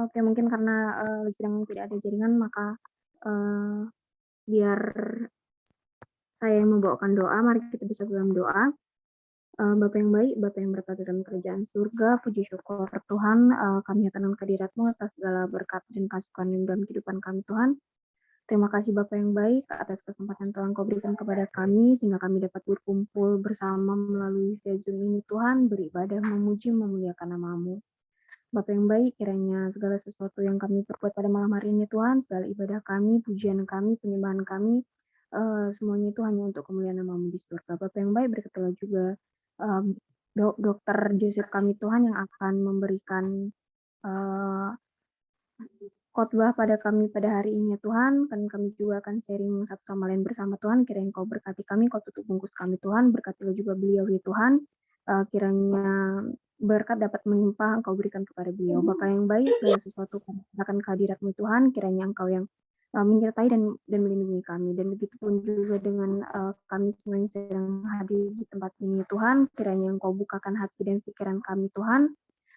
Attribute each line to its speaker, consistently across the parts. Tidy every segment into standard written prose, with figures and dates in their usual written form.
Speaker 1: Oke, mungkin karena sedang tidak ada jaringan, maka biar saya yang membawakan doa. Mari kita bisa dalam doa. Bapa yang baik, Bapa yang berkata dalam kerajaan surga, puji syukur Tuhan, kami nyatakan kehadirat-Mu atas segala berkat dan kasih karunia dalam kehidupan kami Tuhan. Terima kasih Bapa yang baik atas kesempatan Tuhan Kau berikan kepada kami, sehingga kami dapat berkumpul bersama melalui via Zoom ini Tuhan, beribadah, memuji, memuliakan nama-Mu. Bapa yang baik, kiranya segala sesuatu yang kami perbuat pada malam hari ini Tuhan, segala ibadah kami, pujian kami, penyembahan kami, semuanya itu hanya untuk kemuliaan nama-Mu di surga. Bapa yang baik, berkatilah juga Dokter Joseph kami Tuhan yang akan memberikan khotbah pada kami pada hari ini ya Tuhan, kan kami juga akan sharing satu sama lain bersama Tuhan. Kiranya Kau berkati kami, Kau tutup bungkus kami Tuhan, berkatilah juga beliau ya Tuhan. Kiranya berkat dapat melimpah Engkau berikan kepada beliau. Bapa yang baik, segala sesuatu akan kehadirat-Mu Tuhan, kiranya Engkau yang menyertai dan melindungi kami. Dan begitu pun juga dengan kami semua yang sedang hadir di tempat ini Tuhan, kiranya Engkau bukakan hati dan pikiran kami Tuhan.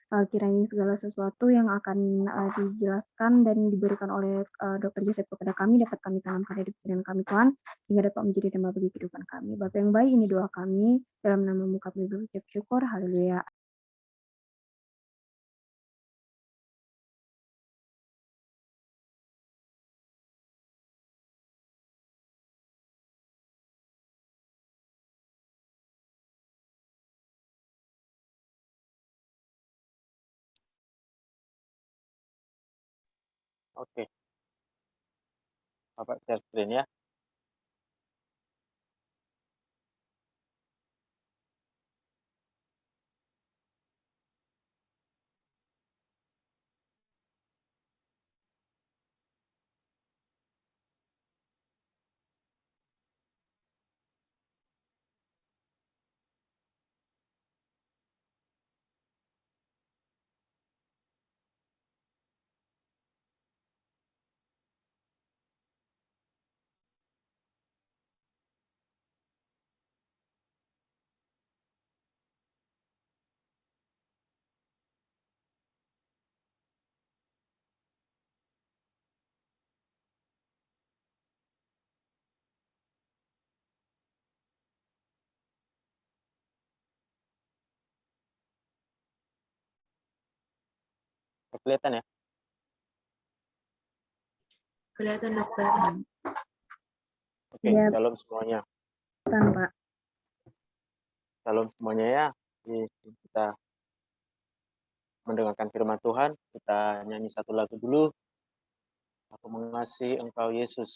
Speaker 1: Kiranya segala sesuatu yang akan dijelaskan dan diberikan oleh Dr. Joseph kepada kami dapat kami tanamkan di pikiran kami Tuhan, sehingga dapat menjadi damai bagi kehidupan kami. Bapa yang baik, ini doa kami, dalam nama-Mu kami berucap syukur, haleluya.
Speaker 2: Oke. Bapak share screen ya. Kelihatan ya?
Speaker 3: Kelihatan dokter.
Speaker 2: Oke,
Speaker 1: Ya,
Speaker 2: shalom semuanya.
Speaker 1: Pak.
Speaker 2: Shalom semuanya ya. Jadi kita mendengarkan firman Tuhan, kita nyanyi satu lagu dulu. Aku mengasihi Engkau Yesus.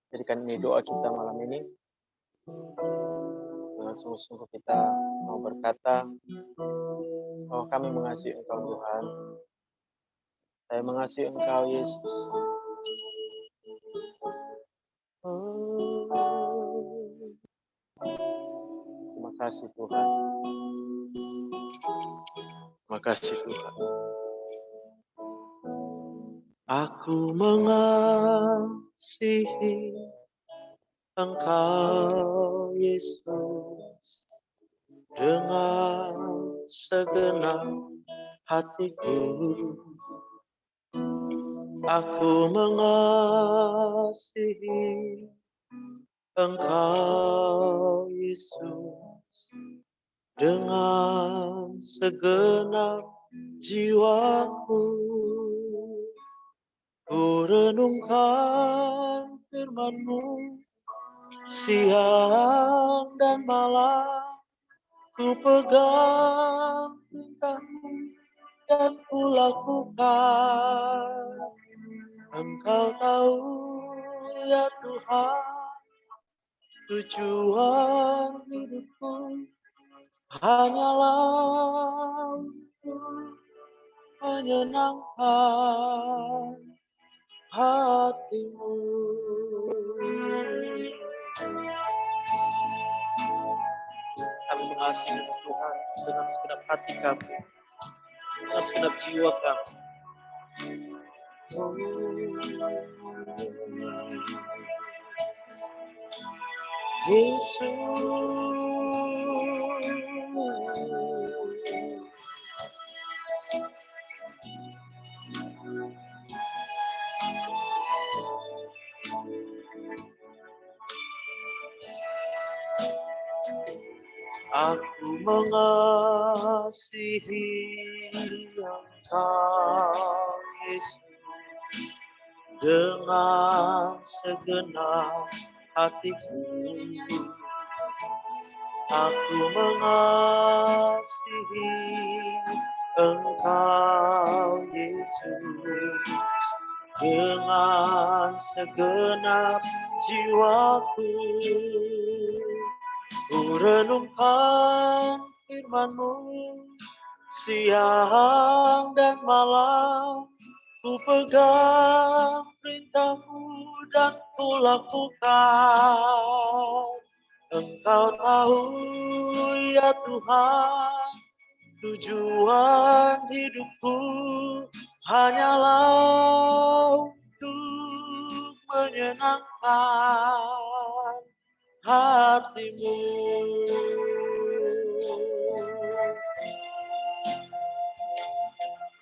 Speaker 2: Jadikan ini doa kita malam ini. Dengan sungguh-sungguh kita mau berkata bahwa kami mengasihi Engkau Tuhan. Saya mengasihi Engkau Yesus. Terima kasih Tuhan. Terima kasih Tuhan. Aku mengasihi Engkau Yesus dengan segenap hatiku. Aku mengasihi Engkau Yesus dengan segenap jiwaku. Ku renungkan firman-Mu siang dan malam, ku pegang perintah-Mu dan ku lakukan. Engkau tahu ya Tuhan, tujuan hidupku hanyalah untuk menyenangkan hati-Mu. Kami mengasihi Tuhan dengan segenap hati kami, dengan segenap jiwa kami. Yesus. Aku mengasihi Engkau, Yesus, dengan segenap hatiku. Aku mengasihi Engkau, Yesus, dengan segenap jiwaku. Ku renungkan firman-Mu siang dan malam, ku pegang perintah-Mu dan ku lakukan. Engkau tahu ya Tuhan, tujuan hidupku hanyalah untuk menyenangkan hati-Mu.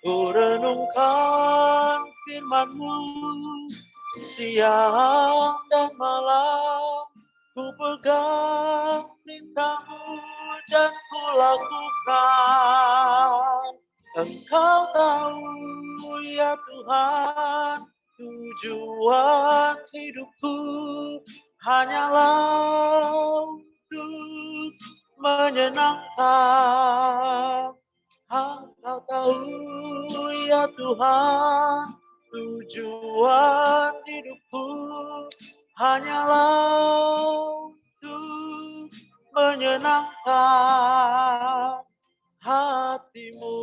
Speaker 2: Ku renungkan firman-Mu siang dan malam, ku pegang perintah-Mu dan ku lakukan. Engkau tahu ya Tuhan, tujuan hidupku hanyalah untuk menyenangkan. Engkau tahu ya Tuhan, tujuan hidupku hanyalah untuk menyenangkan hati-Mu.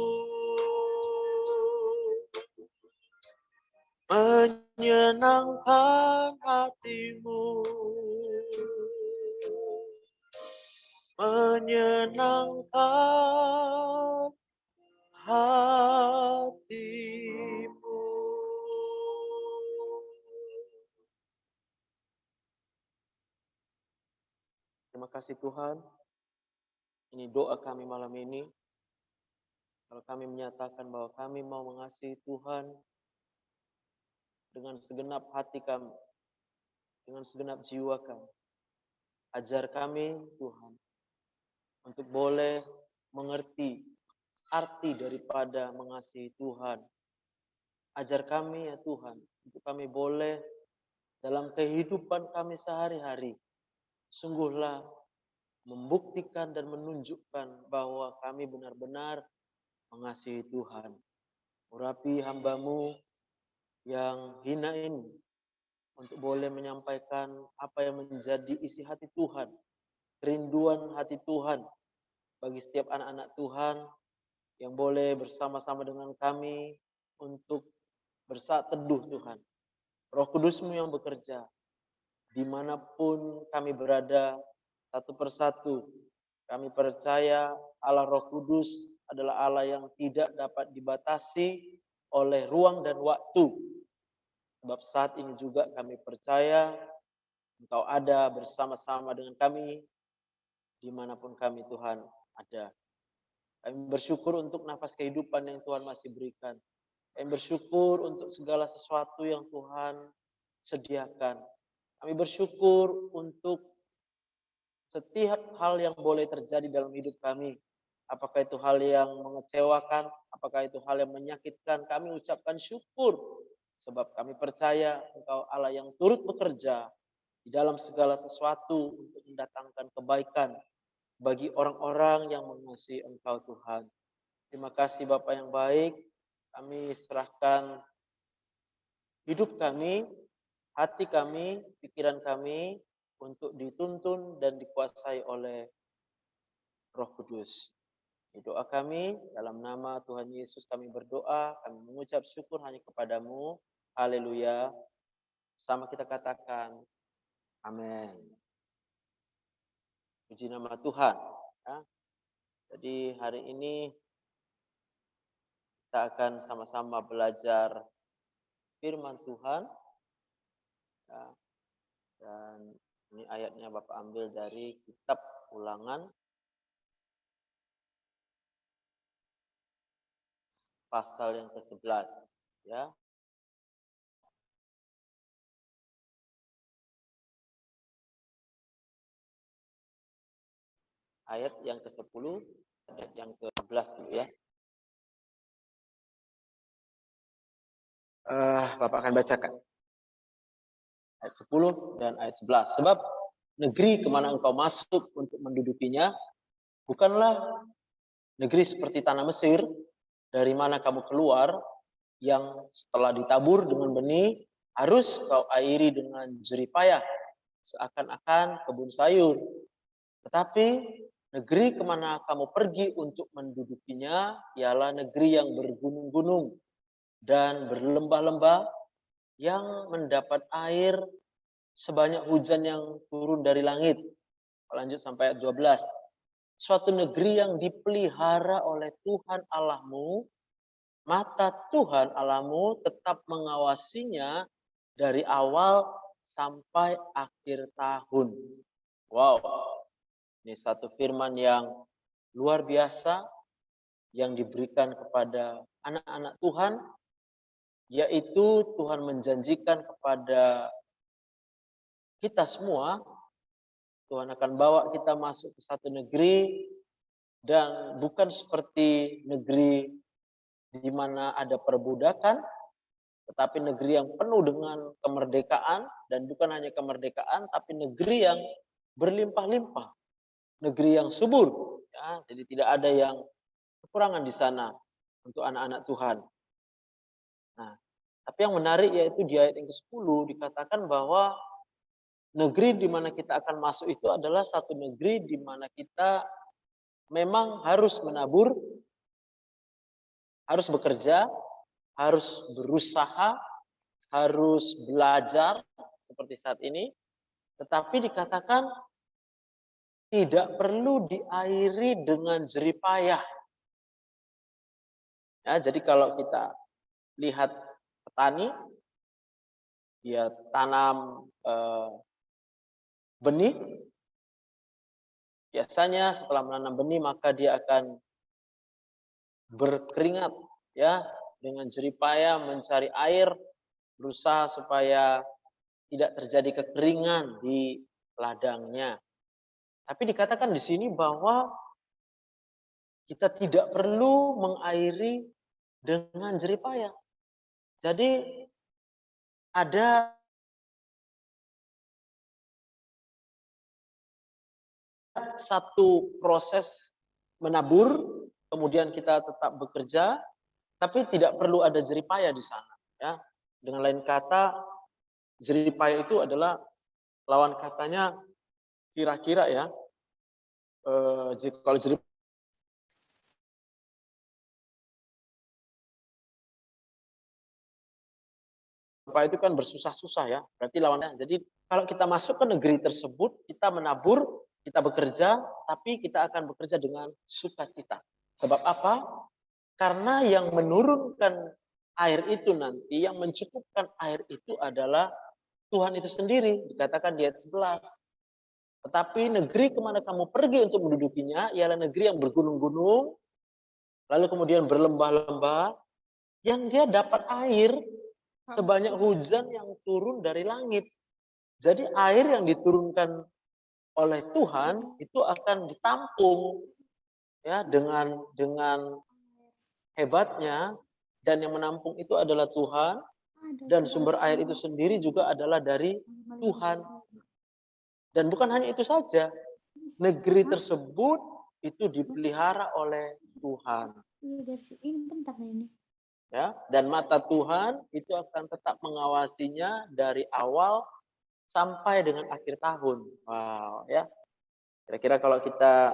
Speaker 2: Menyenangkan hati-Mu. Menyenangkan hati-Mu. Terima kasih Tuhan. Ini doa kami malam ini. Kalau kami menyatakan bahwa kami mau mengasihi Tuhan dengan segenap hati kami, dengan segenap jiwa kami. Ajar kami Tuhan untuk boleh mengerti arti daripada mengasihi Tuhan. Ajar kami ya Tuhan, untuk kami boleh dalam kehidupan kami sehari-hari, sungguhlah membuktikan dan menunjukkan bahwa kami benar-benar mengasihi Tuhan. Urapi hamba-Mu yang hina ini, untuk boleh menyampaikan apa yang menjadi isi hati Tuhan, kerinduan hati Tuhan bagi setiap anak-anak Tuhan yang boleh bersama-sama dengan kami untuk bersaat teduh Tuhan. Roh Kudus-Mu yang bekerja dimanapun kami berada, satu persatu. Kami percaya Allah Roh Kudus adalah Allah yang tidak dapat dibatasi oleh ruang dan waktu. Sebab saat ini juga kami percaya Engkau ada bersama-sama dengan kami dimanapun kami Tuhan ada. Kami bersyukur untuk nafas kehidupan yang Tuhan masih berikan. Kami bersyukur untuk segala sesuatu yang Tuhan sediakan. Kami bersyukur untuk setiap hal yang boleh terjadi dalam hidup kami. Apakah itu hal yang mengecewakan, apakah itu hal yang menyakitkan, kami ucapkan syukur. Sebab kami percaya Engkau Allah yang turut bekerja di dalam segala sesuatu untuk mendatangkan kebaikan bagi orang-orang yang mengasihi Engkau Tuhan. Terima kasih Bapa yang baik, kami serahkan hidup kami, hati kami, pikiran kami untuk dituntun dan dikuasai oleh Roh Kudus. Doa kami dalam nama Tuhan Yesus kami berdoa, kami mengucap syukur hanya kepadamu. Haleluya. Sama kita katakan, amin. Puji nama Tuhan. Ya. Jadi hari ini kita akan sama-sama belajar firman Tuhan. Ya, dan ini ayatnya Bapak ambil dari kitab Ulangan pasal yang ke-11, ya. Ayat yang ke-10, ayat yang ke-11 dulu ya. Bapak akan bacakan ayat 10 dan ayat 11. Sebab negeri kemana engkau masuk untuk mendudukinya bukanlah negeri seperti tanah Mesir, dari mana kamu keluar, yang setelah ditabur dengan benih harus kau airi dengan jerih payah, seakan-akan kebun sayur. Tetapi negeri kemana kamu pergi untuk mendudukinya ialah negeri yang bergunung-gunung dan berlembah-lembah, yang mendapat air sebanyak hujan yang turun dari langit. Lanjut sampai ayat 12. Suatu negeri yang dipelihara oleh Tuhan Allahmu, mata Tuhan Allahmu tetap mengawasinya dari awal sampai akhir tahun. Wow, ini satu firman yang luar biasa yang diberikan kepada anak-anak Tuhan, yaitu Tuhan menjanjikan kepada kita semua, Tuhan akan bawa kita masuk ke satu negeri, dan bukan seperti negeri di mana ada perbudakan, tetapi negeri yang penuh dengan kemerdekaan, dan bukan hanya kemerdekaan, tapi negeri yang berlimpah-limpah, negeri yang subur. Ya, jadi tidak ada yang kekurangan di sana untuk anak-anak Tuhan. Nah, tapi yang menarik yaitu di ayat yang ke-10 dikatakan bahwa negeri di mana kita akan masuk itu adalah satu negeri di mana kita memang harus menabur, harus bekerja, harus berusaha, harus belajar seperti saat ini. Tetapi dikatakan tidak perlu diairi dengan jerih payah. Ya, jadi kalau kita lihat petani, dia tanam benih, biasanya setelah menanam benih maka dia akan berkeringat, ya, dengan jerih payah mencari air, berusaha supaya tidak terjadi kekeringan di ladangnya. Tapi dikatakan di sini bahwa kita tidak perlu mengairi dengan jerih payah. Jadi ada satu proses menabur, kemudian kita tetap bekerja, tapi tidak perlu ada jerih payah di sana. Ya, dengan lain kata, jerih payah itu adalah lawan katanya kira-kira ya. Kalau jerih payah itu kan bersusah-susah ya, berarti lawannya. Jadi kalau kita masuk ke negeri tersebut, kita menabur, kita bekerja, tapi kita akan bekerja dengan sukacita. Sebab apa? Karena yang menurunkan air itu nanti, yang mencukupkan air itu adalah Tuhan itu sendiri, dikatakan di ayat 11. Tetapi negeri kemana kamu pergi untuk mendudukinya, ialah negeri yang bergunung-gunung, lalu kemudian berlembah-lembah, yang dia dapat air sebanyak hujan yang turun dari langit. Jadi air yang diturunkan oleh Tuhan itu akan ditampung, ya, dengan hebatnya, dan yang menampung itu adalah Tuhan, dan sumber air itu sendiri juga adalah dari Tuhan. Dan bukan hanya itu saja, negeri tersebut itu dipelihara oleh Tuhan. Ya, dan mata Tuhan itu akan tetap mengawasinya dari awal sampai dengan akhir tahun. Wow, ya. Kira-kira kalau kita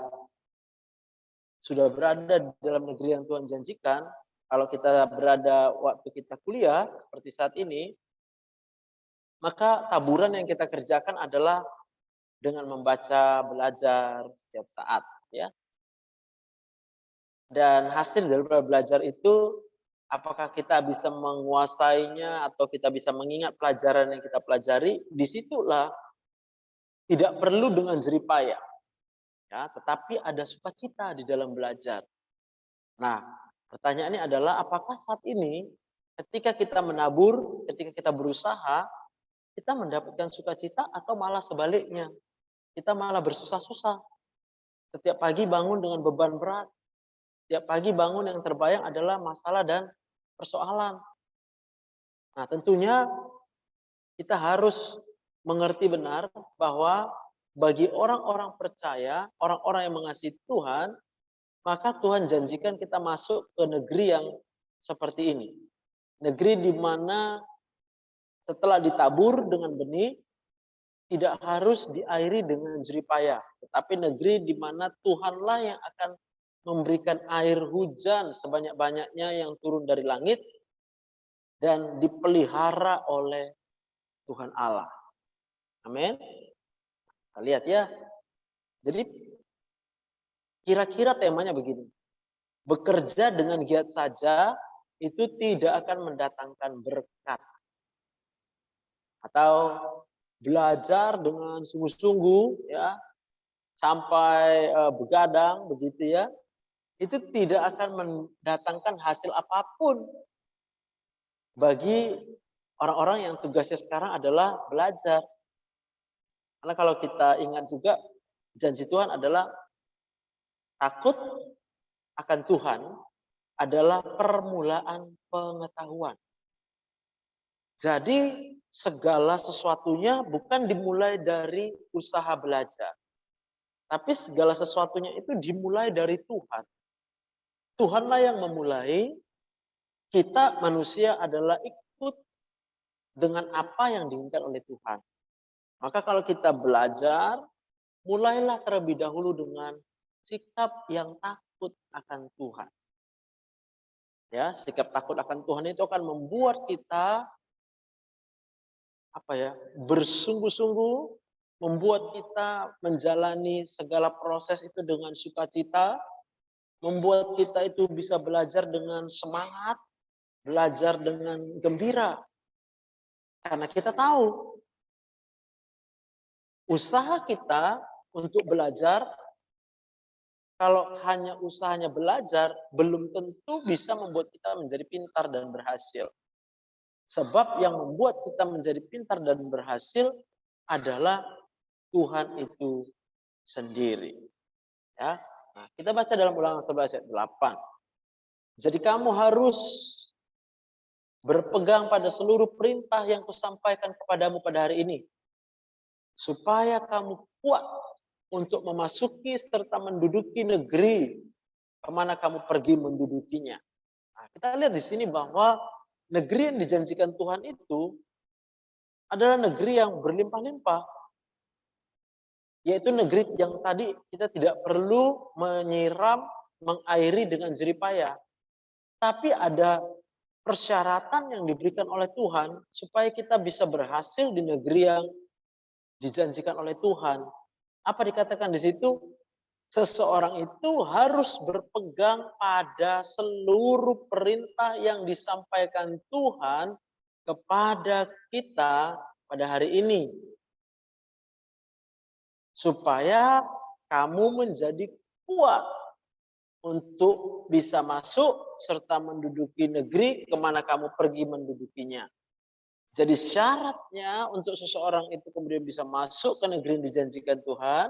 Speaker 2: sudah berada di dalam negeri yang Tuhan janjikan, kalau kita berada waktu kita kuliah seperti saat ini, maka taburan yang kita kerjakan adalah dengan membaca, belajar setiap saat, ya. Dan hasil dari belajar itu Apakah kita bisa menguasainya atau kita bisa mengingat pelajaran yang kita pelajari? Disitulah tidak perlu dengan jerih payah, ya, tetapi ada sukacita di dalam belajar. Nah, pertanyaannya adalah apakah saat ini ketika kita menabur, ketika kita berusaha, kita mendapatkan sukacita atau malah sebaliknya? Kita malah bersusah-susah. Setiap pagi bangun dengan beban berat. Setiap pagi bangun yang terbayang adalah masalah dan persoalan. Nah, tentunya kita harus mengerti benar bahwa bagi orang-orang percaya, orang-orang yang mengasihi Tuhan, maka Tuhan janjikan kita masuk ke negeri yang seperti ini. Negeri di mana setelah ditabur dengan benih, tidak harus diairi dengan jerih payah. Tetapi negeri di mana Tuhanlah yang akan memberikan air hujan sebanyak-banyaknya yang turun dari langit dan dipelihara oleh Tuhan Allah. Amin. Kita lihat ya. Jadi kira-kira temanya begini. Bekerja dengan giat saja itu tidak akan mendatangkan berkat. Atau belajar dengan sungguh-sungguh ya sampai begadang begitu ya. Itu tidak akan mendatangkan hasil apapun bagi orang-orang yang tugasnya sekarang adalah belajar. Karena kalau kita ingat juga janji Tuhan adalah takut akan Tuhan adalah permulaan pengetahuan. Jadi segala sesuatunya bukan dimulai dari usaha belajar. Tapi segala sesuatunya itu dimulai dari Tuhan. Tuhanlah yang memulai, kita manusia adalah ikut dengan apa yang diinginkan oleh Tuhan. Maka kalau kita belajar, mulailah terlebih dahulu dengan sikap yang takut akan Tuhan. Ya, sikap takut akan Tuhan itu akan membuat kita bersungguh-sungguh, membuat kita menjalani segala proses itu dengan sukacita, membuat kita itu bisa belajar dengan semangat, belajar dengan gembira. Karena kita tahu usaha kita untuk belajar, kalau hanya usahanya belajar, belum tentu bisa membuat kita menjadi pintar dan berhasil. Sebab yang membuat kita menjadi pintar dan berhasil adalah Tuhan itu sendiri. Ya. Nah, kita baca dalam Ulangan 11 ayat 8. Jadi kamu harus berpegang pada seluruh perintah yang kusampaikan kepadamu pada hari ini, supaya kamu kuat untuk memasuki serta menduduki negeri kemana kamu pergi mendudukinya. Nah, kita lihat di sini bahwa negeri yang dijanjikan Tuhan itu adalah negeri yang berlimpah-limpah. Yaitu negeri yang tadi kita tidak perlu menyiram, mengairi dengan jerih payah. Tapi ada persyaratan yang diberikan oleh Tuhan supaya kita bisa berhasil di negeri yang dijanjikan oleh Tuhan. Apa dikatakan di situ? Seseorang itu harus berpegang pada seluruh perintah yang disampaikan Tuhan kepada kita pada hari ini. Supaya kamu menjadi kuat untuk bisa masuk serta menduduki negeri kemana kamu pergi mendudukinya. Jadi syaratnya untuk seseorang itu kemudian bisa masuk ke negeri yang dijanjikan Tuhan,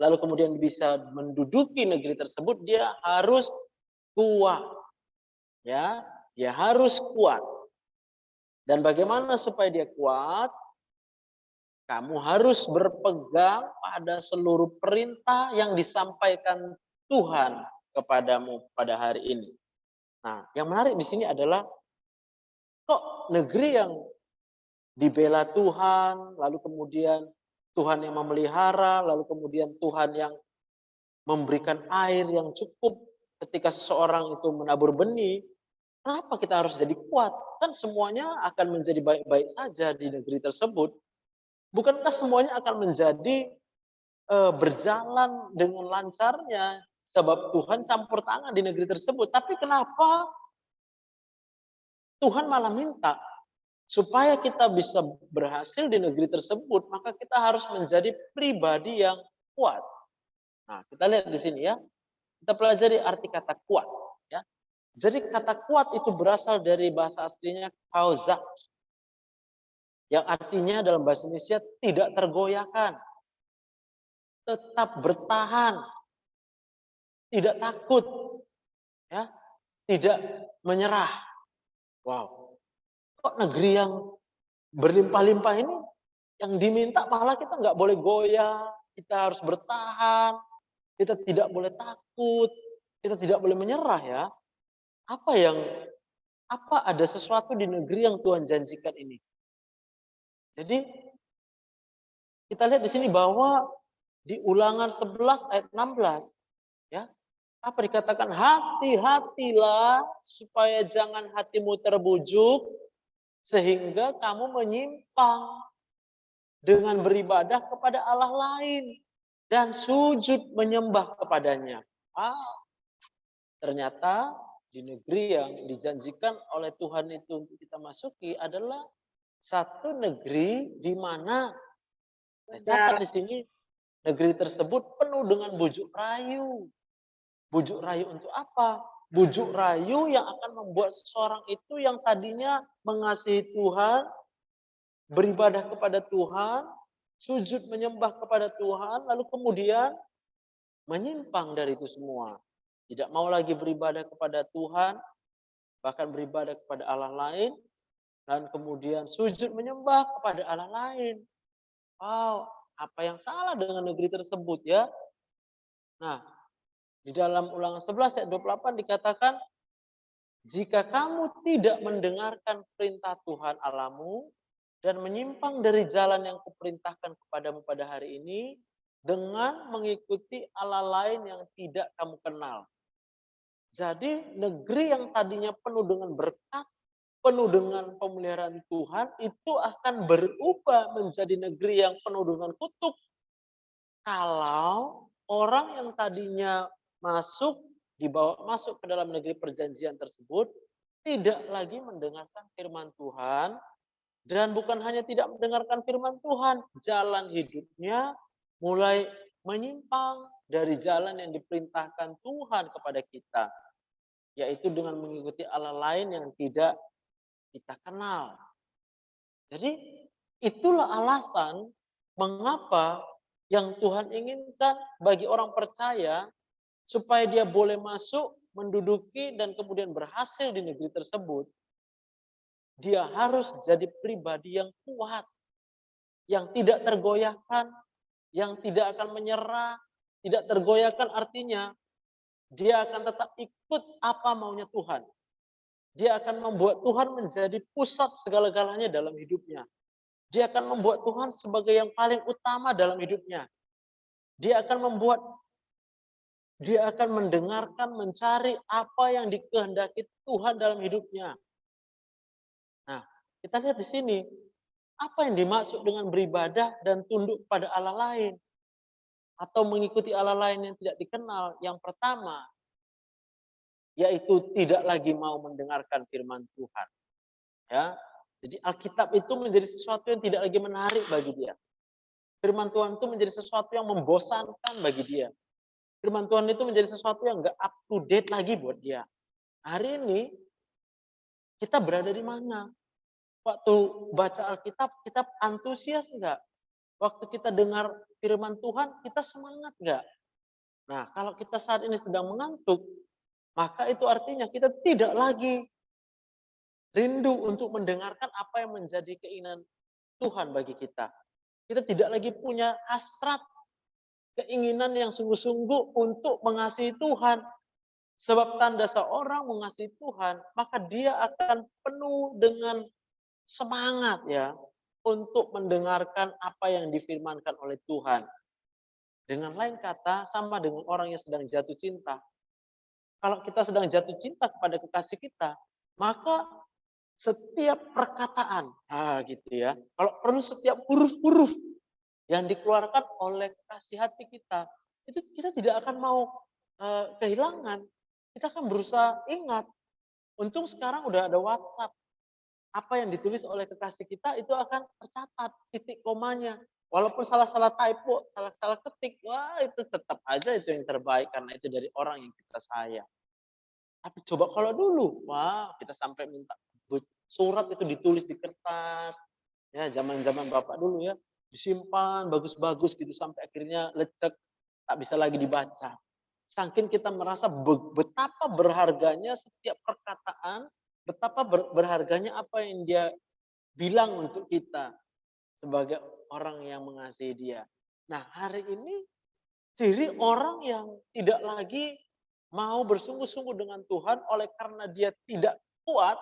Speaker 2: lalu kemudian bisa menduduki negeri tersebut, dia harus kuat. Ya, dia harus kuat. Dan bagaimana supaya dia kuat? Kamu harus berpegang pada seluruh perintah yang disampaikan Tuhan kepadamu pada hari ini. Nah, yang menarik di sini adalah kok negeri yang dibela Tuhan, lalu kemudian Tuhan yang memelihara, lalu kemudian Tuhan yang memberikan air yang cukup ketika seseorang itu menabur benih. Kenapa kita harus jadi kuat? Kan semuanya akan menjadi baik-baik saja di negeri tersebut. Bukankah semuanya akan menjadi berjalan dengan lancarnya? Sebab Tuhan campur tangan di negeri tersebut. Tapi kenapa Tuhan malah minta supaya kita bisa berhasil di negeri tersebut, maka kita harus menjadi pribadi yang kuat. Nah, kita lihat di sini ya. Kita pelajari arti kata kuat, ya. Jadi kata kuat itu berasal dari bahasa aslinya kauzak, yang artinya dalam bahasa Indonesia tidak tergoyahkan, tetap bertahan, tidak takut, ya, tidak menyerah. Wow, kok negeri yang berlimpah-limpah ini yang diminta malah kita nggak boleh goyah, kita harus bertahan, kita tidak boleh takut, kita tidak boleh menyerah ya. Apa yang ada sesuatu di negeri yang Tuhan janjikan ini? Jadi kita lihat di sini bahwa di Ulangan 11 ayat 16 ya. Apa dikatakan? Hati-hatilah supaya jangan hatimu terbujuk sehingga kamu menyimpang dengan beribadah kepada Allah lain dan sujud menyembah kepadanya. Ternyata di negeri yang dijanjikan oleh Tuhan itu untuk kita masuki adalah satu negeri di mana catat di sini negeri tersebut penuh dengan bujuk rayu. Bujuk rayu untuk apa? Bujuk rayu yang akan membuat seseorang itu yang tadinya mengasihi Tuhan, beribadah kepada Tuhan, sujud menyembah kepada Tuhan, lalu kemudian menyimpang dari itu semua. Tidak mau lagi beribadah kepada Tuhan, bahkan beribadah kepada Allah lain, dan kemudian sujud menyembah kepada Allah lain. Wow, apa yang salah dengan negeri tersebut ya? Nah, di dalam Ulangan 11 ayat 28 dikatakan, jika kamu tidak mendengarkan perintah Tuhan Allahmu dan menyimpang dari jalan yang kuperintahkan kepadamu pada hari ini dengan mengikuti Allah lain yang tidak kamu kenal. Jadi negeri yang tadinya penuh dengan berkat, penuh dengan pemeliharaan Tuhan, itu akan berubah menjadi negeri yang penuh dengan kutuk. Kalau orang yang tadinya dibawa masuk ke dalam negeri perjanjian tersebut, tidak lagi mendengarkan firman Tuhan, dan bukan hanya tidak mendengarkan firman Tuhan, jalan hidupnya mulai menyimpang dari jalan yang diperintahkan Tuhan kepada kita, yaitu dengan mengikuti Allah lain yang tidak kita kenal. Jadi itulah alasan mengapa yang Tuhan inginkan bagi orang percaya supaya dia boleh masuk, menduduki, dan kemudian berhasil di negeri tersebut. Dia harus jadi pribadi yang kuat, yang tidak tergoyahkan, yang tidak akan menyerah. Tidak tergoyahkan artinya dia akan tetap ikut apa maunya Tuhan. Dia akan membuat Tuhan menjadi pusat segala-galanya dalam hidupnya. Dia akan membuat Tuhan sebagai yang paling utama dalam hidupnya. Dia akan mendengarkan, mencari apa yang dikehendaki Tuhan dalam hidupnya. Nah, kita lihat di sini, apa yang dimaksud dengan beribadah dan tunduk pada Allah lain? Atau mengikuti Allah lain yang tidak dikenal? Yang pertama, yaitu tidak lagi mau mendengarkan firman Tuhan. Ya, jadi Alkitab itu menjadi sesuatu yang tidak lagi menarik bagi dia. Firman Tuhan itu menjadi sesuatu yang membosankan bagi dia. Firman Tuhan itu menjadi sesuatu yang nggak up to date lagi buat dia. Hari ini kita berada di mana? Waktu baca Alkitab, kita antusias nggak? Waktu kita dengar firman Tuhan, kita semangat nggak? Nah, kalau kita saat ini sedang mengantuk, maka itu artinya kita tidak lagi rindu untuk mendengarkan apa yang menjadi keinginan Tuhan bagi kita. Kita tidak lagi punya hasrat, keinginan yang sungguh-sungguh untuk mengasihi Tuhan. Sebab tanda seorang mengasihi Tuhan, maka dia akan penuh dengan semangat ya untuk mendengarkan apa yang difirmankan oleh Tuhan. Dengan lain kata, sama dengan orang yang sedang jatuh cinta. Kalau kita sedang jatuh cinta kepada kekasih kita, maka setiap perkataan, gitu ya. Kalau perlu setiap huruf-huruf yang dikeluarkan oleh kekasih hati kita, itu kita tidak akan mau kehilangan. Kita akan berusaha ingat. Untung sekarang udah ada WhatsApp. apa yang ditulis oleh kekasih kita itu akan tercatat titik komanya. Walaupun salah-salah typo, salah-salah ketik, wah itu tetap aja itu yang terbaik karena itu dari orang yang kita sayang. Tapi coba kalau dulu, wah kita sampai minta surat itu ditulis di kertas, ya zaman-zaman Bapak dulu ya, disimpan bagus-bagus gitu sampai akhirnya lecek, tak bisa lagi dibaca. Saking kita merasa betapa berharganya setiap perkataan, betapa berharganya apa yang dia bilang untuk kita sebagai orang yang mengasihi dia. Nah, hari ini ciri orang yang tidak lagi mau bersungguh-sungguh dengan Tuhan oleh karena dia tidak kuat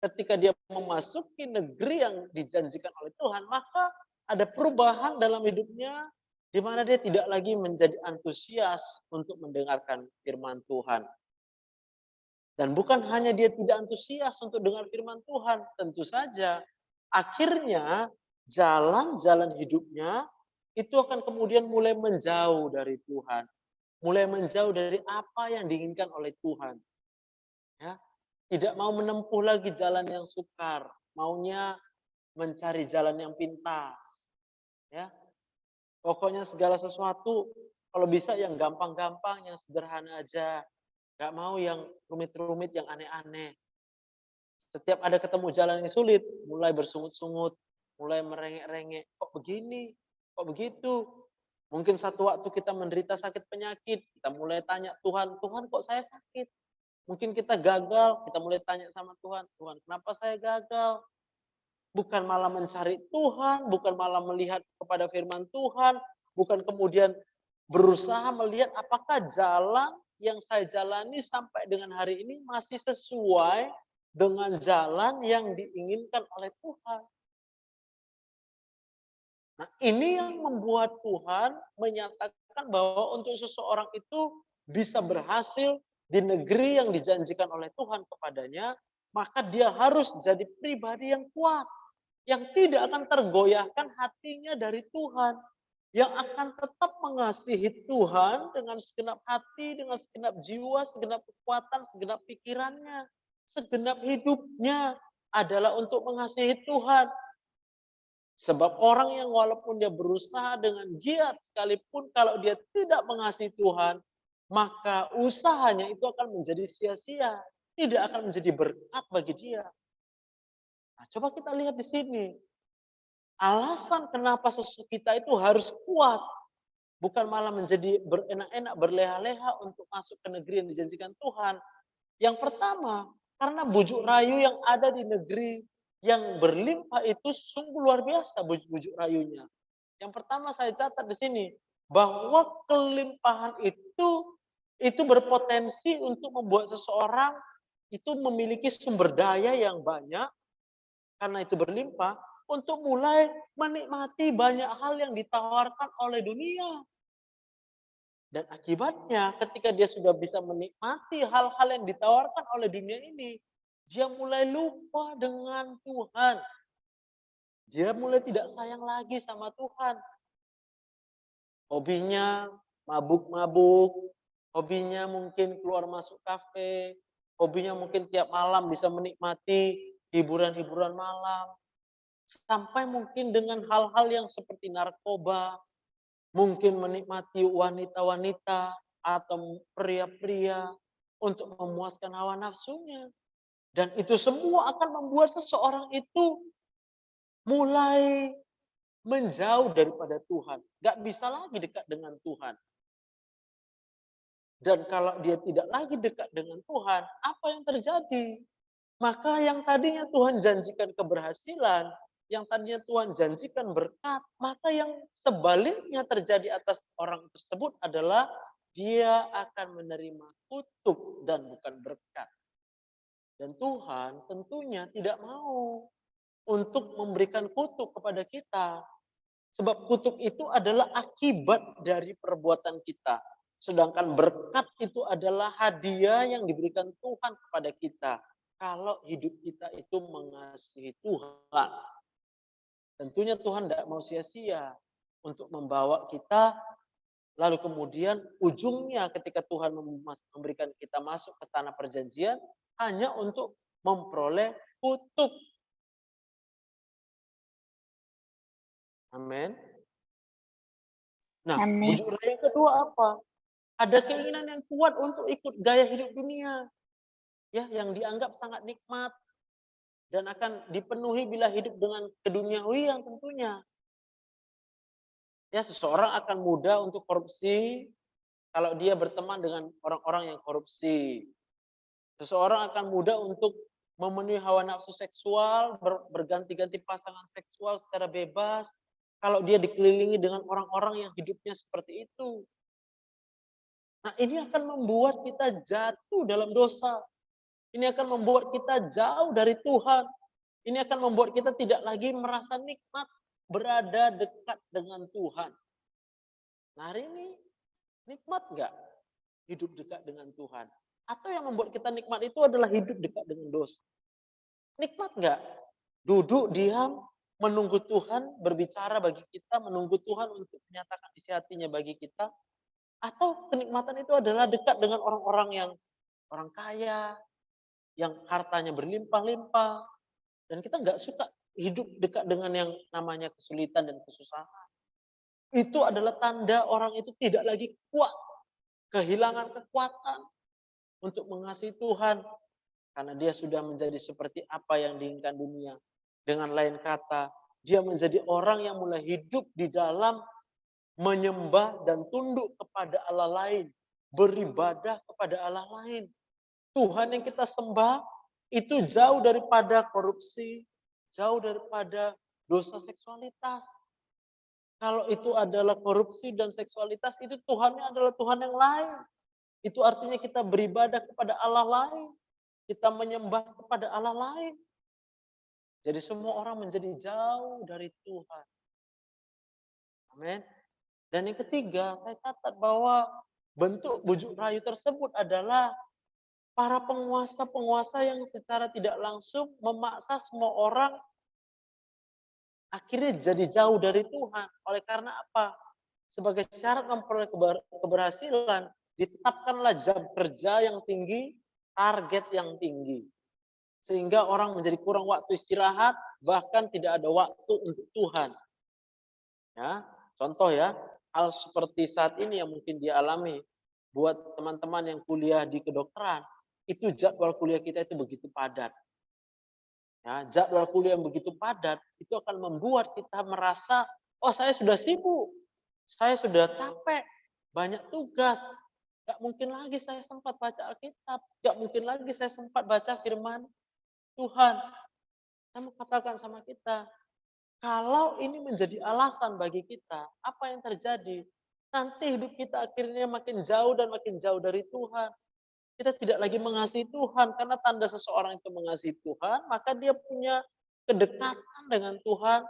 Speaker 2: ketika dia memasuki negeri yang dijanjikan oleh Tuhan, maka ada perubahan dalam hidupnya di mana dia tidak lagi menjadi antusias untuk mendengarkan firman Tuhan. Dan bukan hanya dia tidak antusias untuk dengar firman Tuhan, tentu saja akhirnya jalan-jalan hidupnya itu akan kemudian mulai menjauh dari Tuhan, mulai menjauh dari apa yang diinginkan oleh Tuhan. Ya, tidak mau menempuh lagi jalan yang sukar, maunya mencari jalan yang pintas. Ya, pokoknya segala sesuatu kalau bisa yang gampang-gampang, yang sederhana aja. Gak mau yang rumit-rumit, yang aneh-aneh. Setiap ada ketemu jalan yang sulit, mulai bersungut-sungut, mulai merengek-rengek. Kok begini? Kok begitu? Mungkin satu waktu kita menderita sakit penyakit, kita mulai tanya Tuhan, Tuhan kok saya sakit? Mungkin kita gagal, kita mulai tanya sama Tuhan, Tuhan kenapa saya gagal? Bukan malah mencari Tuhan, bukan malah melihat kepada firman Tuhan, bukan kemudian berusaha melihat apakah jalan yang saya jalani sampai dengan hari ini masih sesuai dengan jalan yang diinginkan oleh Tuhan. Nah, ini yang membuat Tuhan menyatakan bahwa untuk seseorang itu bisa berhasil di negeri yang dijanjikan oleh Tuhan kepadanya, maka dia harus jadi pribadi yang kuat, yang tidak akan tergoyahkan hatinya dari Tuhan, yang akan tetap mengasihi Tuhan dengan segenap hati, dengan segenap jiwa, segenap kekuatan, segenap pikirannya, segenap hidupnya adalah untuk mengasihi Tuhan. Sebab orang yang walaupun dia berusaha dengan giat sekalipun kalau dia tidak mengasihi Tuhan, maka usahanya itu akan menjadi sia-sia, tidak akan menjadi berkat bagi dia. Nah, coba kita lihat di sini. Alasan kenapa kita itu harus kuat, bukan malah menjadi berenak-enak, berleha-leha untuk masuk ke negeri yang dijanjikan Tuhan. Yang pertama, karena bujuk rayu yang ada di negeri yang berlimpah itu sungguh luar biasa bujuk rayunya. Yang pertama saya catat di sini, bahwa kelimpahan itu berpotensi untuk membuat seseorang itu memiliki sumber daya yang banyak, karena itu berlimpah, untuk mulai menikmati banyak hal yang ditawarkan oleh dunia. Dan akibatnya ketika dia sudah bisa menikmati hal-hal yang ditawarkan oleh dunia ini, dia mulai lupa dengan Tuhan. Dia mulai tidak sayang lagi sama Tuhan. Hobinya mabuk-mabuk, hobinya mungkin keluar masuk kafe, hobinya mungkin tiap malam bisa menikmati hiburan-hiburan malam. Sampai mungkin dengan hal-hal yang seperti narkoba, mungkin menikmati wanita-wanita atau pria-pria untuk memuaskan hawa nafsunya. Dan itu semua akan membuat seseorang itu mulai menjauh daripada Tuhan. Gak bisa lagi dekat dengan Tuhan. Dan kalau dia tidak lagi dekat dengan Tuhan, apa yang terjadi? Maka yang tadinya Tuhan janjikan keberhasilan, yang tadinya Tuhan janjikan berkat, maka yang sebaliknya terjadi atas orang tersebut adalah dia akan menerima kutuk dan bukan berkat. Dan Tuhan tentunya tidak mau untuk memberikan kutuk kepada kita. Sebab kutuk itu adalah akibat dari perbuatan kita. Sedangkan berkat itu adalah hadiah yang diberikan Tuhan kepada kita. Kalau hidup kita itu mengasihi Tuhan. Tentunya Tuhan tidak mau sia-sia untuk membawa kita, lalu kemudian ujungnya ketika Tuhan memberikan kita masuk ke tanah perjanjian, hanya untuk memperoleh kutuk. Amin. Nah,
Speaker 4: Amin.
Speaker 2: bujuk rayu yang kedua apa? Ada keinginan yang kuat untuk ikut gaya hidup dunia, ya, yang dianggap sangat nikmat dan akan dipenuhi bila hidup dengan keduniawian tentunya. Ya, seseorang akan mudah untuk korupsi kalau dia berteman dengan orang-orang yang korupsi. Seseorang akan mudah untuk memenuhi hawa nafsu seksual, berganti-ganti pasangan seksual secara bebas kalau dia dikelilingi dengan orang-orang yang hidupnya seperti itu. Nah, ini akan membuat kita jatuh dalam dosa. Ini akan membuat kita jauh dari Tuhan. Ini akan membuat kita tidak lagi merasa nikmat berada dekat dengan Tuhan. Nah, hari ini nikmat nggak hidup dekat dengan Tuhan? Atau yang membuat kita nikmat itu adalah hidup dekat dengan dosa? Nikmat nggak? Duduk diam, menunggu Tuhan berbicara bagi kita, menunggu Tuhan untuk menyatakan isi hatinya bagi kita. Atau kenikmatan itu adalah dekat dengan orang-orang yang orang kaya, yang hartanya berlimpah-limpah. Dan kita nggak suka hidup dekat dengan yang namanya kesulitan dan kesusahan. Itu adalah tanda orang itu tidak lagi kuat, kehilangan kekuatan untuk mengasihi Tuhan. Karena dia sudah menjadi seperti apa yang diinginkan dunia. Dengan lain kata, dia menjadi orang yang mulai hidup di dalam menyembah dan tunduk kepada Allah lain. Beribadah kepada Allah lain. Tuhan yang kita sembah itu jauh daripada korupsi, jauh daripada dosa seksualitas. Kalau itu adalah korupsi dan seksualitas, itu Tuhannya adalah Tuhan yang lain. Itu artinya kita beribadah kepada Allah lain. Kita menyembah kepada Allah lain. Jadi semua orang menjadi jauh dari Tuhan. Amin. Dan yang ketiga, saya catat bahwa bentuk bujuk rayu tersebut adalah para penguasa-penguasa yang secara tidak langsung memaksa semua orang akhirnya jadi jauh dari Tuhan. Oleh karena apa? Sebagai syarat memperoleh keberhasilan, ditetapkanlah jam kerja yang tinggi, target yang tinggi. Sehingga orang menjadi kurang waktu istirahat, bahkan tidak ada waktu untuk Tuhan. Ya, contoh ya, hal seperti saat ini yang mungkin dialami buat teman-teman yang kuliah di kedokteran, itu jadwal kuliah kita itu begitu padat. Ya, jadwal kuliah yang begitu padat itu akan membuat kita merasa, oh saya sudah sibuk, saya sudah capek, banyak tugas, gak mungkin lagi saya sempat baca Alkitab, gak mungkin lagi saya sempat baca firman Tuhan. Saya mau katakan sama kita, kalau ini menjadi alasan bagi kita, apa yang terjadi? Nanti hidup kita akhirnya makin jauh dan makin jauh dari Tuhan. Kita tidak lagi mengasihi Tuhan, karena tanda seseorang itu mengasihi Tuhan, maka dia punya kedekatan dengan Tuhan,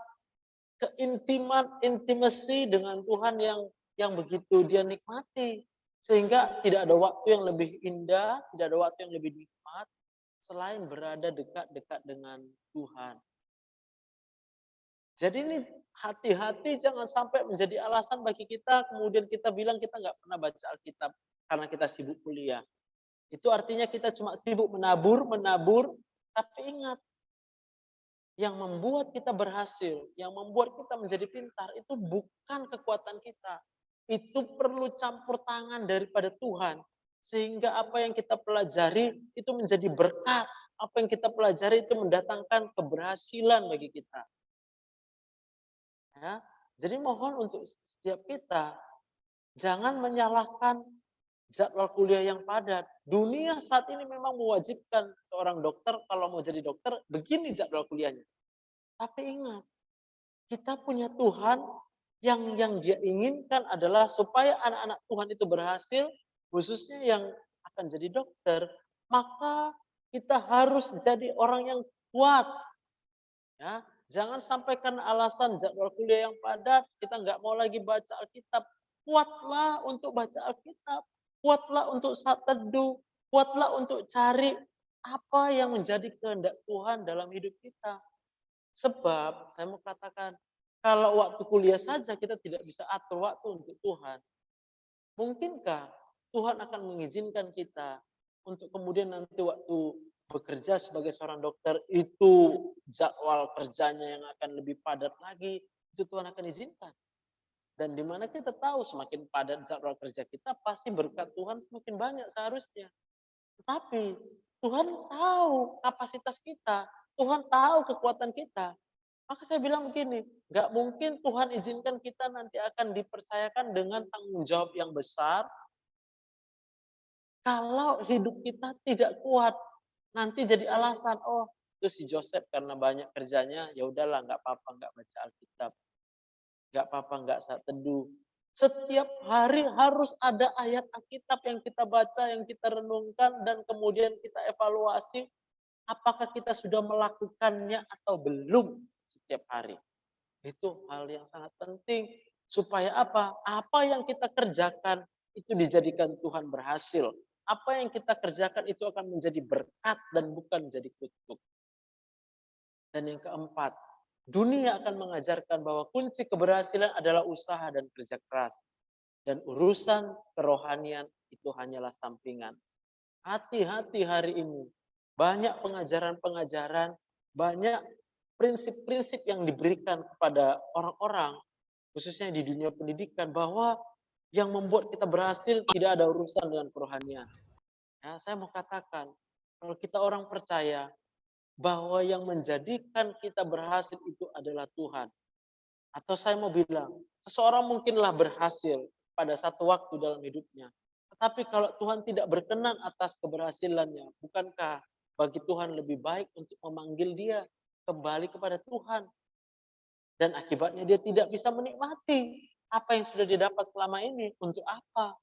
Speaker 2: keintiman, intimasi dengan Tuhan yang begitu dia nikmati. Sehingga tidak ada waktu yang lebih indah, tidak ada waktu yang lebih nikmat, selain berada dekat-dekat dengan Tuhan. Jadi ini hati-hati jangan sampai menjadi alasan bagi kita, kemudian kita bilang kita nggak pernah baca Alkitab karena kita sibuk kuliah. Itu artinya kita cuma sibuk menabur, tapi ingat, yang membuat kita berhasil, yang membuat kita menjadi pintar, itu bukan kekuatan kita. Itu perlu campur tangan daripada Tuhan. Sehingga apa yang kita pelajari itu menjadi berkat. Apa yang kita pelajari itu mendatangkan keberhasilan bagi kita. Ya, jadi mohon untuk setiap kita, jangan menyalahkan jadwal kuliah yang padat. Dunia saat ini memang mewajibkan seorang dokter, kalau mau jadi dokter, begini jadwal kuliahnya. Tapi ingat, kita punya Tuhan yang dia inginkan adalah supaya anak-anak Tuhan itu berhasil, khususnya yang akan jadi dokter, maka kita harus jadi orang yang kuat. Ya, jangan sampai karena alasan jadwal kuliah yang padat, kita nggak mau lagi baca Alkitab. Kuatlah untuk baca Alkitab. Kuatlah untuk saat teduh. Kuatlah untuk cari apa yang menjadi kehendak Tuhan dalam hidup kita. Sebab, saya mau katakan, kalau waktu kuliah saja kita tidak bisa atur waktu untuk Tuhan, mungkinkah Tuhan akan mengizinkan kita untuk kemudian nanti waktu bekerja sebagai seorang dokter itu jadwal kerjanya yang akan lebih padat lagi, itu Tuhan akan izinkan. Dan di mana kita tahu semakin padat jadwal kerja kita, pasti berkat Tuhan semakin banyak seharusnya. Tetapi Tuhan tahu kapasitas kita, Tuhan tahu kekuatan kita. Maka saya bilang begini, nggak mungkin Tuhan izinkan kita nanti akan dipercayakan dengan tanggung jawab yang besar, kalau hidup kita tidak kuat. Nanti jadi alasan, oh itu si Joseph karena banyak kerjanya, ya udahlah nggak apa-apa nggak baca Alkitab. Nggak apa-apa, nggak saat teduh. Setiap hari harus ada ayat Alkitab yang kita baca, yang kita renungkan, dan kemudian kita evaluasi apakah kita sudah melakukannya atau belum setiap hari. Itu hal yang sangat penting. Supaya apa? Apa yang kita kerjakan itu dijadikan Tuhan berhasil. Apa yang kita kerjakan itu akan menjadi berkat dan bukan menjadi kutuk. Dan yang keempat, dunia akan mengajarkan bahwa kunci keberhasilan adalah usaha dan kerja keras. Dan urusan kerohanian itu hanyalah sampingan. Hati-hati hari ini. Banyak pengajaran-pengajaran, banyak prinsip-prinsip yang diberikan kepada orang-orang, khususnya di dunia pendidikan, bahwa yang membuat kita berhasil tidak ada urusan dengan kerohanian. Ya, saya mau katakan, kalau kita orang percaya, bahwa yang menjadikan kita berhasil itu adalah Tuhan. Atau saya mau bilang, seseorang mungkinlah berhasil pada satu waktu dalam hidupnya. Tetapi kalau Tuhan tidak berkenan atas keberhasilannya, bukankah bagi Tuhan lebih baik untuk memanggil dia kembali kepada Tuhan? Dan akibatnya dia tidak bisa menikmati apa yang sudah didapat selama ini. Untuk apa?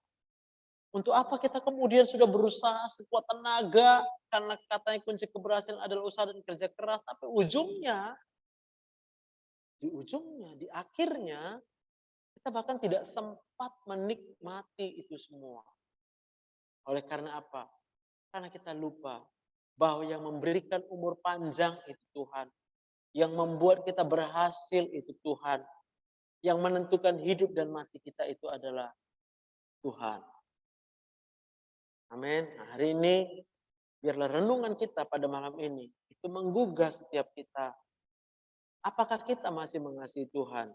Speaker 2: Untuk apa kita kemudian sudah berusaha sekuat tenaga, karena katanya kunci keberhasilan adalah usaha dan kerja keras, tapi di akhirnya, kita bahkan tidak sempat menikmati itu semua. Oleh karena apa? Karena kita lupa bahwa yang memberikan umur panjang itu Tuhan. Yang membuat kita berhasil itu Tuhan. Yang menentukan hidup dan mati kita itu adalah Tuhan. Amin. Nah, hari ini, biarlah renungan kita pada malam ini itu menggugah setiap kita. Apakah kita masih mengasihi Tuhan?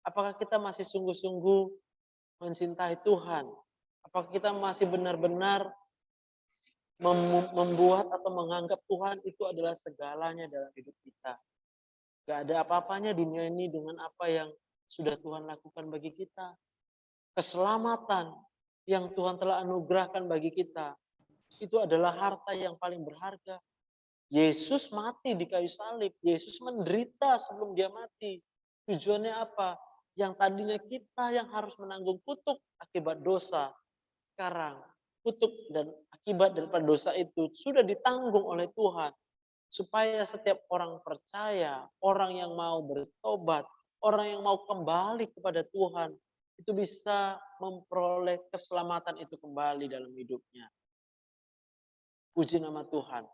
Speaker 2: Apakah kita masih sungguh-sungguh mencintai Tuhan? Apakah kita masih benar-benar membuat atau menganggap Tuhan itu adalah segalanya dalam hidup kita? Gak ada apa-apanya dunia ini dengan apa yang sudah Tuhan lakukan bagi kita. Keselamatan yang Tuhan telah anugerahkan bagi kita, itu adalah harta yang paling berharga. Yesus mati di kayu salib. Yesus menderita sebelum dia mati. Tujuannya apa? Yang tadinya kita yang harus menanggung kutuk akibat dosa. Sekarang kutuk dan akibat daripada dosa itu sudah ditanggung oleh Tuhan. Supaya setiap orang percaya, orang yang mau bertobat, orang yang mau kembali kepada Tuhan, itu bisa memperoleh keselamatan itu kembali dalam hidupnya. Puji nama Tuhan.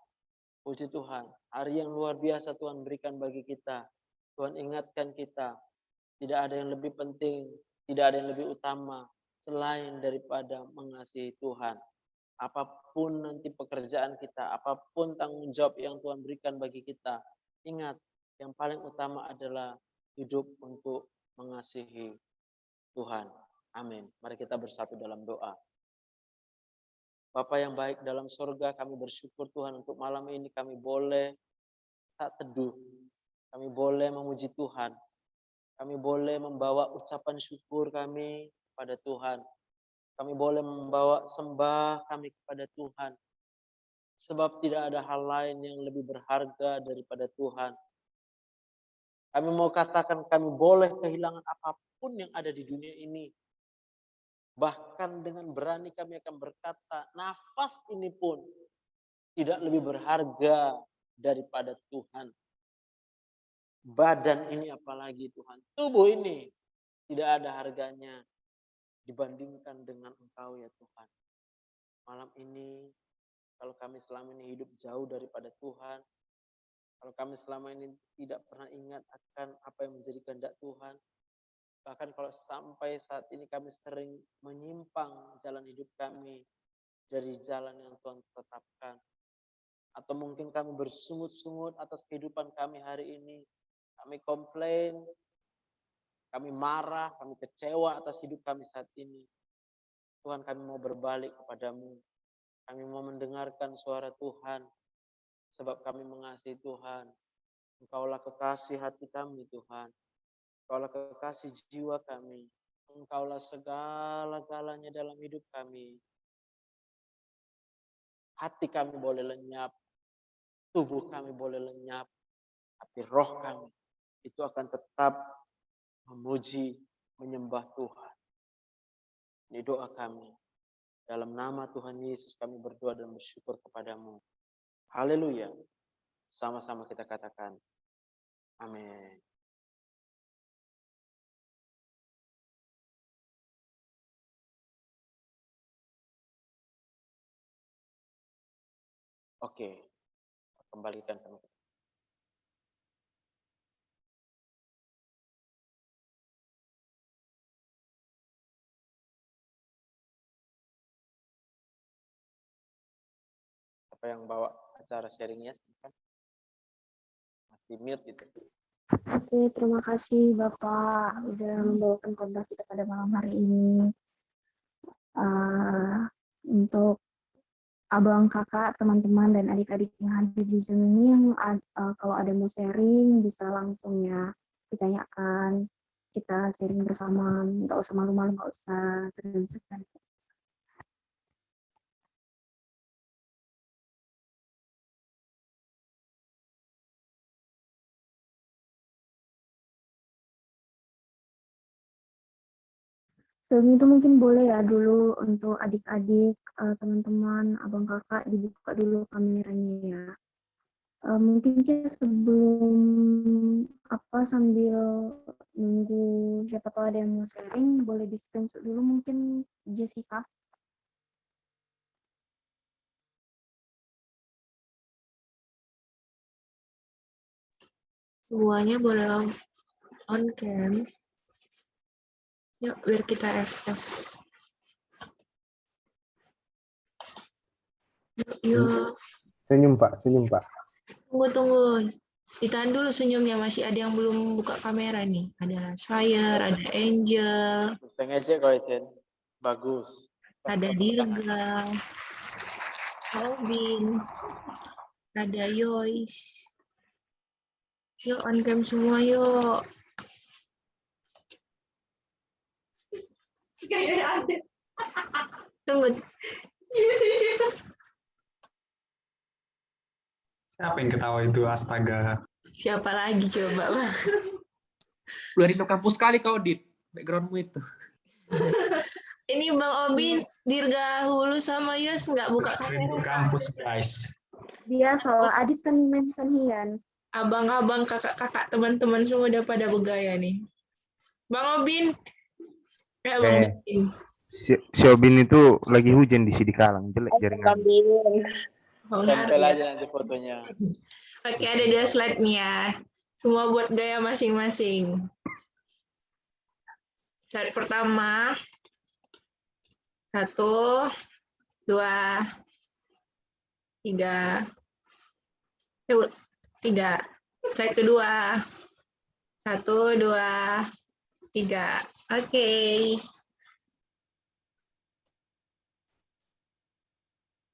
Speaker 2: Puji Tuhan. Hari yang luar biasa Tuhan berikan bagi kita. Tuhan ingatkan kita. Tidak ada yang lebih penting, tidak ada yang lebih utama selain daripada mengasihi Tuhan. Apapun nanti pekerjaan kita, apapun tanggung jawab yang Tuhan berikan bagi kita, ingat, yang paling utama adalah hidup untuk mengasihi Tuhan. Amin. Mari kita bersatu dalam doa. Bapa yang baik dalam surga, kami bersyukur Tuhan untuk malam ini kami boleh tak teduh. Kami boleh memuji Tuhan. Kami boleh membawa ucapan syukur kami kepada Tuhan. Kami boleh membawa sembah kami kepada Tuhan. Sebab tidak ada hal lain yang lebih berharga daripada Tuhan. Kami mau katakan kami boleh kehilangan apapun yang ada di dunia ini. Bahkan dengan berani kami akan berkata, nafas ini pun tidak lebih berharga daripada Tuhan. Badan ini apalagi Tuhan. Tubuh ini tidak ada harganya dibandingkan dengan Engkau ya Tuhan. Malam ini, kalau kami selama ini hidup jauh daripada Tuhan, kalau kami selama ini tidak pernah ingat akan apa yang menjadi kehendak Tuhan, bahkan kalau sampai saat ini kami sering menyimpang jalan hidup kami dari jalan yang Tuhan tetapkan. Atau mungkin kami bersungut-sungut atas kehidupan kami hari ini. Kami komplain, kami marah, kami kecewa atas hidup kami saat ini. Tuhan, kami mau berbalik kepadamu. Kami mau mendengarkan suara Tuhan, sebab kami mengasihi Tuhan. Engkaulah kekasih hati kami, Tuhan. Engkaulah kekasih jiwa kami. Engkaulah segala-galanya dalam hidup kami. Hati kami boleh lenyap, tubuh kami boleh lenyap, tapi roh kami itu akan tetap memuji, menyembah Tuhan. Ini doa kami. Dalam nama Tuhan Yesus kami berdoa dan bersyukur kepadamu. Haleluya. Sama-sama kita katakan. Amin. Oke. Kembalikan kami. Apa yang bawa acara sharingnya? Masih mute gitu.
Speaker 1: Oke, terima kasih Bapak udah membawakan khotbah kita pada malam hari ini. Untuk abang, kakak, teman-teman, dan adik-adik yang hadir di Zoom ini, yang kalau ada mau sharing, bisa langsung ya ditanyakan. Kita sharing bersama, nggak usah malu-malu, nggak usah segan-segan. Zoom itu mungkin boleh ya dulu untuk adik-adik, teman-teman, abang, kakak, dibuka dulu kameranya ya. Mungkin sebelum sambil nunggu siapa tahu ada yang mau sharing, boleh di screenshot dulu mungkin Jessica.
Speaker 3: Semuanya boleh on cam. Yuk, biar kita SS. Yuk.
Speaker 4: Senyum Pak.
Speaker 3: Tunggu. Ditahan dulu senyumnya, masih ada yang belum buka kamera nih. Ada Fire, ada Angel,
Speaker 2: Sengaja kau Jen. Bagus.
Speaker 3: ada Dirga, Robin, ada Yois. Yuk on cam semua yuk. Tunggu.
Speaker 5: Siapa yang ketawa itu? Astaga.
Speaker 3: Siapa lagi coba, Bang?
Speaker 6: Dari kampus kali kau, Dit. Backgroundmu itu.
Speaker 3: Ini Bang Obin, Dirga Hulu sama Yos nggak buka
Speaker 5: Rindu
Speaker 3: kamera.
Speaker 5: kampus, guys.
Speaker 1: Dia soal Adit kan mention Hian.
Speaker 3: Abang-abang, kakak-kakak, teman-teman semua udah pada bergaya nih. Bang Obin. Ya, Bang Obin.
Speaker 4: Si Obin itu lagi hujan di sini Kalang, jelek jaringan.
Speaker 2: Tempel aja nanti fotonya.
Speaker 3: Oke, ada 2 slide nih ya. Semua buat gaya masing-masing. Slide pertama. 1, 2, 3. 3. Slide kedua. 1, 2, 3. Oke.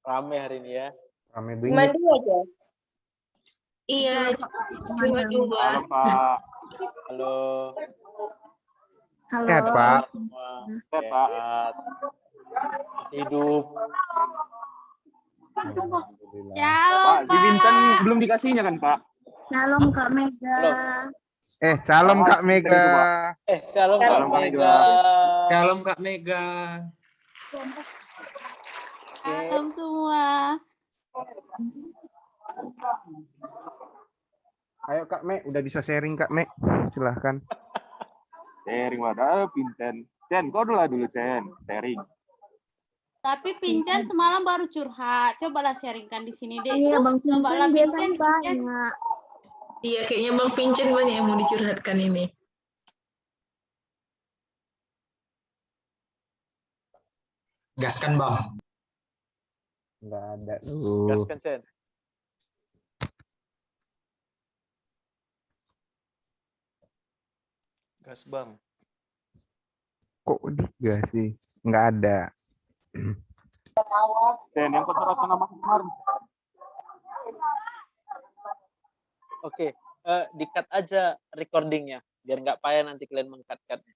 Speaker 2: Rame hari ini ya.
Speaker 4: Rame banget.
Speaker 3: Iya, cuma dua.
Speaker 2: Halo Pak. Halo.
Speaker 1: Halo.
Speaker 4: Sehat Pak.
Speaker 2: Semua sehat. Hidup.
Speaker 4: Alhamdulillah.
Speaker 7: Shalom,
Speaker 8: Pak, si Vincent belum dikasihnya kan, Pak?
Speaker 1: Shalom Kak Mega.
Speaker 4: Salam Kak Mega.
Speaker 2: Shalom Kak
Speaker 8: Shalom, Kak
Speaker 2: Mega.
Speaker 6: Shalom Kak Mega.
Speaker 7: shalom semua.
Speaker 4: Ayo Kak Me, udah bisa sharing Kak Me. Silahkan.
Speaker 8: Sharing wadah, Vincent. Cen, kau dulu Cen. Sharing.
Speaker 7: Tapi Pincen semalam baru curhat. Cobalah sharingkan di sini deh.
Speaker 1: Iya, Bang
Speaker 7: Cobalah
Speaker 1: Pincen biasanya
Speaker 7: Pincen.
Speaker 1: banyak.
Speaker 3: Iya, kayaknya Bang Pincen banyak yang mau dicurhatkan ini.
Speaker 5: Gaskan, Bang.
Speaker 4: Enggak ada.
Speaker 2: Gaskan Cen.
Speaker 9: Gas Bang.
Speaker 4: Kok dia sih? Nggak ada.
Speaker 8: Cen, yang kau nama kemarin.
Speaker 2: Oke, di-cut aja recordingnya biar nggak payah nanti kalian meng-cut-cutnya.